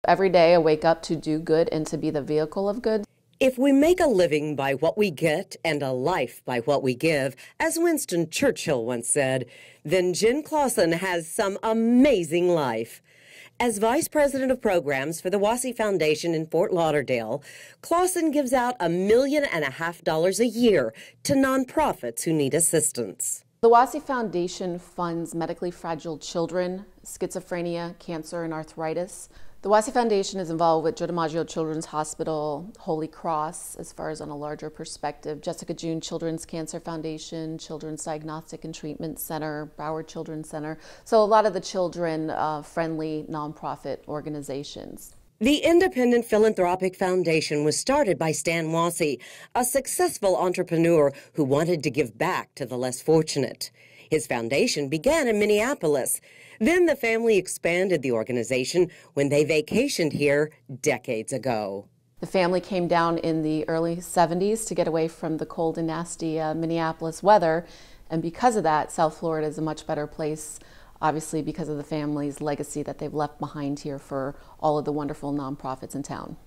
Every day I wake up to do good and to be the vehicle of good. If we make a living by what we get and a life by what we give, as Winston Churchill once said, then Jen Clausen has some amazing life. As Vice President of Programs for the Wassey Foundation in Fort Lauderdale, Clausen gives out $1.5 million a year to nonprofits who need assistance. The Wassey Foundation funds medically fragile children, schizophrenia, cancer, and arthritis. The Wassey Foundation is involved with Joe DiMaggio Children's Hospital, Holy Cross, as far as on a larger perspective, Jessica June Children's Cancer Foundation, Children's Diagnostic and Treatment Center, Broward Children's Center. So a lot of the children-friendly nonprofit organizations. The Independent Philanthropic Foundation was started by Stan Wassey, a successful entrepreneur who wanted to give back to the less fortunate. His foundation began in Minneapolis. Then the family expanded the organization when they vacationed here decades ago. The family came down in the early 70s to get away from the cold and nasty Minneapolis weather, and because of that, South Florida is a much better place, obviously because of the family's legacy that they've left behind here for all of the wonderful nonprofits in town.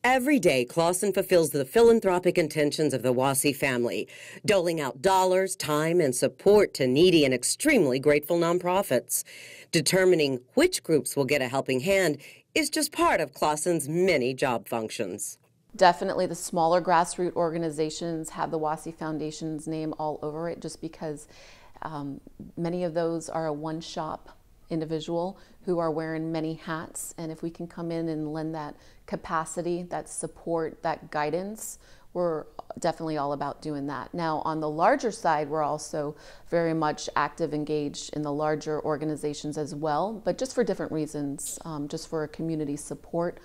Every day, Clausen fulfills the philanthropic intentions of the Wassey family, doling out dollars, time, and support to needy and extremely grateful nonprofits. Determining which groups will get a helping hand is just part of Clausen's many job functions. Definitely the smaller grassroots organizations have the Wassey Foundation's name all over it just because many of those are a one-shop individual who are wearing many hats, and if we can come in and lend that capacity, that support, that guidance, we're definitely all about doing that. Now on the larger side, we're also very much active, engaged in the larger organizations as well, but just for different reasons, just for community support.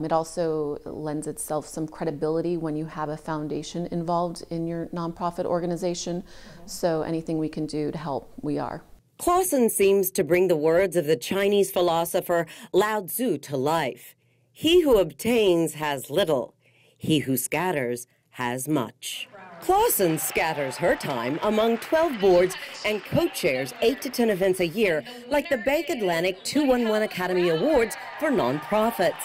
It also lends itself some credibility when you have a foundation involved in your nonprofit organization. So anything we can do to help, we are. Clausen seems to bring the words of the Chinese philosopher Lao Tzu to life. He who obtains has little. He who scatters has much. Clausen scatters her time among 12 boards and co-chairs 8 to 10 events a year, like the Bank Atlantic 211 Academy Awards for nonprofits.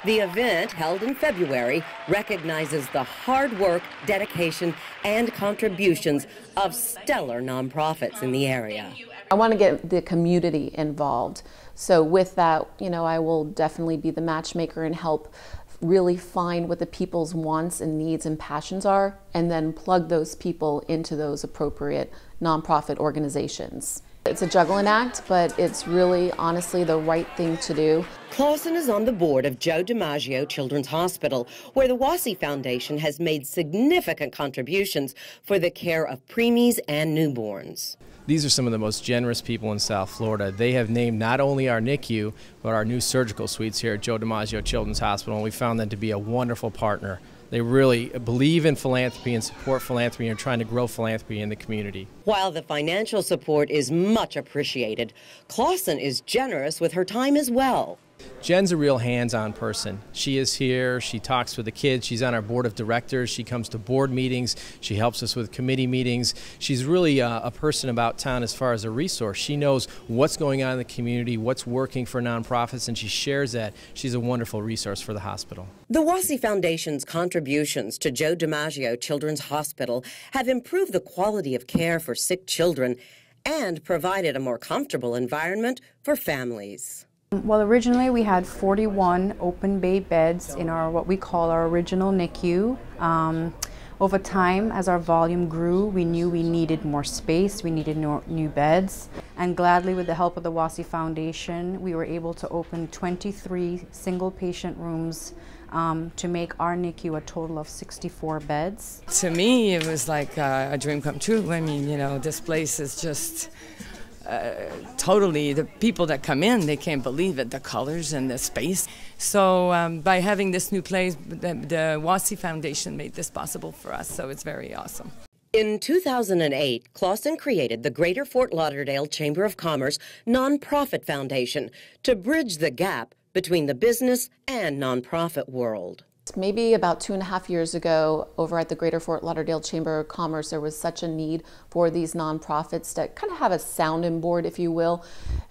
The event, held in February, recognizes the hard work, dedication, and contributions of stellar nonprofits in the area. I want to get the community involved. So with that, I will definitely be the matchmaker and help really find what the people's wants and needs and passions are, and then plug those people into those appropriate nonprofit organizations. It's a juggling act, but it's really, honestly, the right thing to do. Clausen is on the board of Joe DiMaggio Children's Hospital, where the Wassey Foundation has made significant contributions for the care of preemies and newborns. These are some of the most generous people in South Florida. They have named not only our NICU, but our new surgical suites here at Joe DiMaggio Children's Hospital, and we found them to be a wonderful partner. They really believe in philanthropy and support philanthropy and are trying to grow philanthropy in the community. While the financial support is much appreciated, Clausen is generous with her time as well. Jen's a real hands-on person. She is here, she talks with the kids, she's on our board of directors, she comes to board meetings, she helps us with committee meetings. She's really a person about town as far as a resource. She knows what's going on in the community, what's working for nonprofits, and she shares that. She's a wonderful resource for the hospital. The Wassey Foundation's contributions to Joe DiMaggio Children's Hospital have improved the quality of care for sick children and provided a more comfortable environment for families. Well, originally we had 41 open bay beds in our what we call our original NICU. Over time, as our volume grew, we knew we needed more space, we needed new beds. And gladly, with the help of the Wassey Foundation, we were able to open 23 single patient rooms to make our NICU a total of 64 beds. To me, it was like a dream come true. I mean, this place is just totally, the people that come in, they can't believe it, the colors and the space. So by having this new place, the Wassey Foundation made this possible for us, so it's very awesome. In 2008, Clausen created the Greater Fort Lauderdale Chamber of Commerce Nonprofit Foundation to bridge the gap between the business and nonprofit world. Maybe about 2.5 years ago, over at the Greater Fort Lauderdale Chamber of Commerce, there was such a need for these nonprofits that kind of have a sounding board, if you will,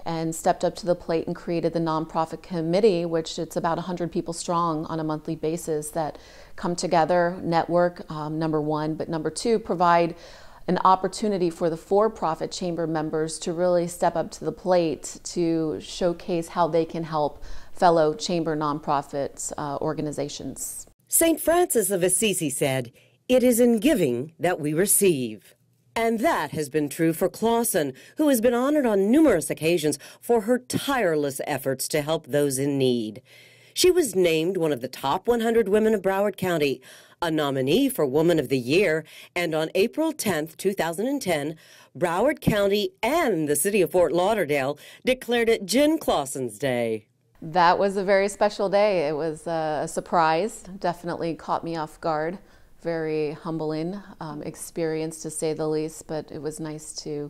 and stepped up to the plate and created the nonprofit committee, which it's about 100 people strong on a monthly basis that come together, network, number one, but number two, provide an opportunity for the for-profit chamber members to really step up to the plate to showcase how they can help fellow chamber nonprofits organizations. St. Francis of Assisi said, "It is in giving that we receive." And that has been true for Clausen, who has been honored on numerous occasions for her tireless efforts to help those in need. She was named one of the top 100 women of Broward County, a nominee for Woman of the Year, and on April 10, 2010, Broward County and the city of Fort Lauderdale declared it Jen Clausen's Day. That was a very special day. It was a surprise, definitely caught me off guard. Very humbling experience, to say the least, but it was nice to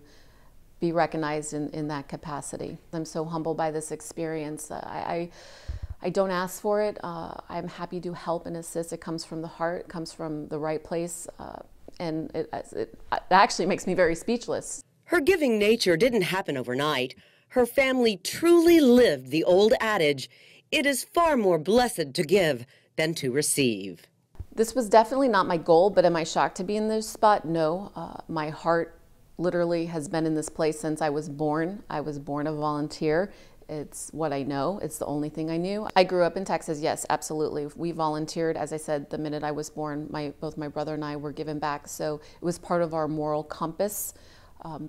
be recognized in that capacity. I'm so humbled by this experience. I don't ask for it. I'm happy to help and assist. It comes from the heart, it comes from the right place, and it actually makes me very speechless. Her giving nature didn't happen overnight. Her family truly lived the old adage, "It is far more blessed to give than to receive." This was definitely not my goal, but am I shocked to be in this spot? No. My heart literally has been in this place since I was born. I was born a volunteer. It's what I know. It's the only thing I knew. I grew up in Texas, yes, absolutely. We volunteered, as I said, the minute I was born. Both my brother and I were given back, so it was part of our moral compass,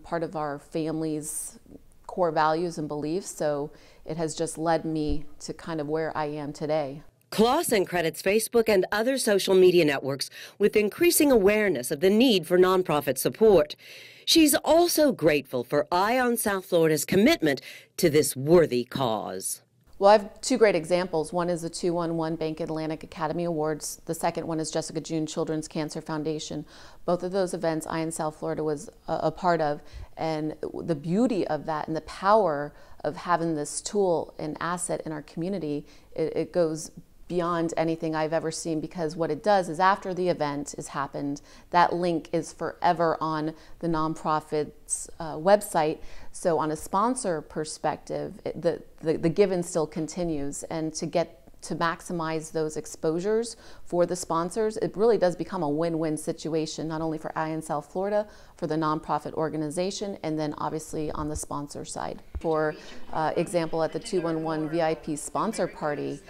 part of our family's core values and beliefs, so it has just led me to kind of where I am today. Clausen credits Facebook and other social media networks with increasing awareness of the need for nonprofit support. She's also grateful for Eye on South Florida's commitment to this worthy cause. Well, I have two great examples. One is the 211 Bank Atlantic Academy Awards. The second one is Jessica June Children's Cancer Foundation. Both of those events Eye on South Florida was a part of, and the beauty of that and the power of having this tool and asset in our community, it goes beyond anything I've ever seen, because what it does is after the event has happened, that link is forever on the nonprofit's website. So on a sponsor perspective, the giving still continues, and to maximize those exposures for the sponsors, it really does become a win-win situation, not only for Eye on South Florida, for the nonprofit organization, and then obviously on the sponsor side. For example, at the 211 VIP sponsor party,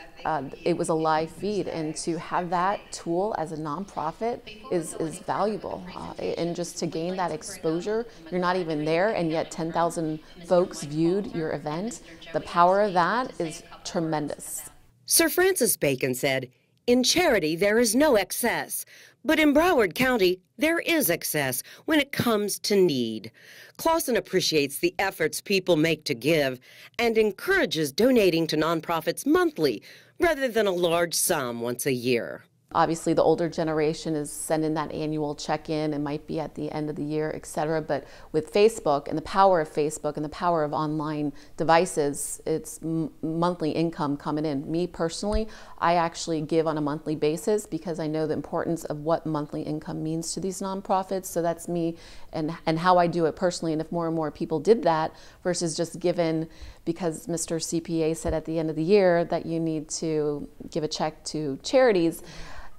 it was a live feed, and to have that tool as a nonprofit is valuable. And just to gain that exposure, you're not even there, and yet 10,000 folks viewed your event. The power of that is tremendous. Sir Francis Bacon said, "In charity there is no excess, but in Broward County there is excess when it comes to need." Clausen appreciates the efforts people make to give and encourages donating to nonprofits monthly rather than a large sum once a year. Obviously, the older generation is sending that annual check-in. It might be at the end of the year, etc. But with Facebook and the power of Facebook and the power of online devices, it's monthly income coming in. Me personally, I actually give on a monthly basis because I know the importance of what monthly income means to these nonprofits. So that's me and how I do it personally. And if more and more people did that versus just giving because Mr. CPA said at the end of the year that you need to give a check to charities,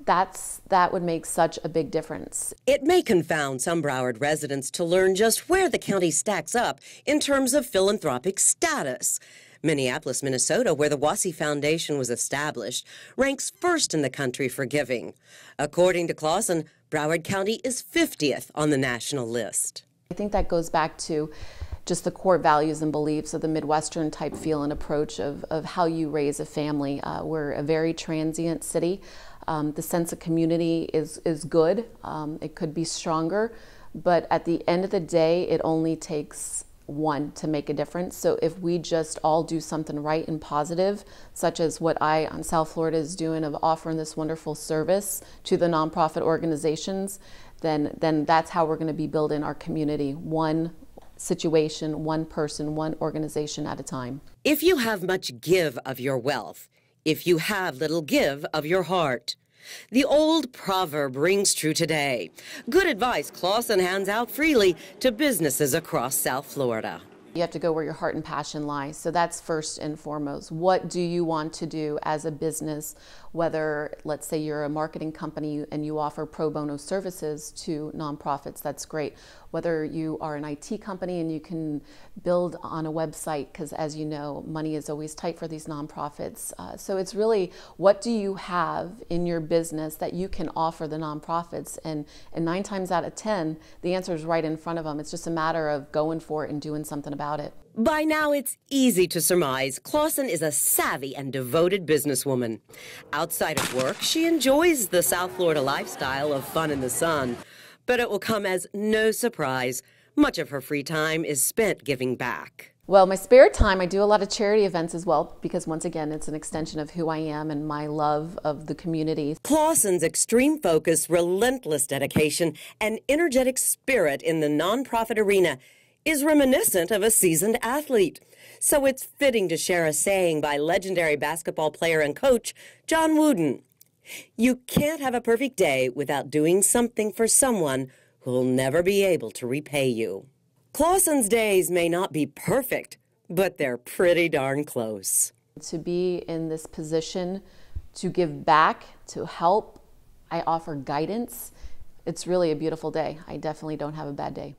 that would make such a big difference. It may confound some Broward residents to learn just where the county stacks up in terms of philanthropic status. Minneapolis, Minnesota, where the Wassey Foundation was established, ranks first in the country for giving. According to Clausen, Broward County is 50th on the national list. I think that goes back to just the core values and beliefs of the Midwestern type feel and approach of how you raise a family. We're a very transient city. The sense of community is good. It could be stronger, but at the end of the day, it only takes one to make a difference. So if we just all do something right and positive, such as what Eye on South Florida is doing of offering this wonderful service to the nonprofit organizations, then that's how we're going to be building our community, one situation, one person, one organization at a time. If you have much give of your wealth, If you have little, give of your heart. The old proverb rings true today. Good advice Clausen hands out freely to businesses across South Florida. You have to go where your heart and passion lie. So that's first and foremost. What do you want to do as a business? Whether, let's say you're a marketing company and you offer pro bono services to nonprofits, that's great. Whether you are an IT company and you can build on a website, because as you know, money is always tight for these nonprofits. So it's really, what do you have in your business that you can offer the nonprofits? And 9 times out of 10, the answer is right in front of them. It's just a matter of going for it and doing something about it. By now, it's easy to surmise Clausen is a savvy and devoted businesswoman. Outside of work, she enjoys the South Florida lifestyle of fun in the sun. But it will come as no surprise, much of her free time is spent giving back. Well, my spare time, I do a lot of charity events as well, because once again, it's an extension of who I am and my love of the community. Clausen's extreme focus, relentless dedication, and energetic spirit in the nonprofit arena is reminiscent of a seasoned athlete. So it's fitting to share a saying by legendary basketball player and coach John Wooden. You can't have a perfect day without doing something for someone who'll never be able to repay you. Clausen's days may not be perfect, but they're pretty darn close. To be in this position, to give back, to help, I offer guidance. It's really a beautiful day. I definitely don't have a bad day.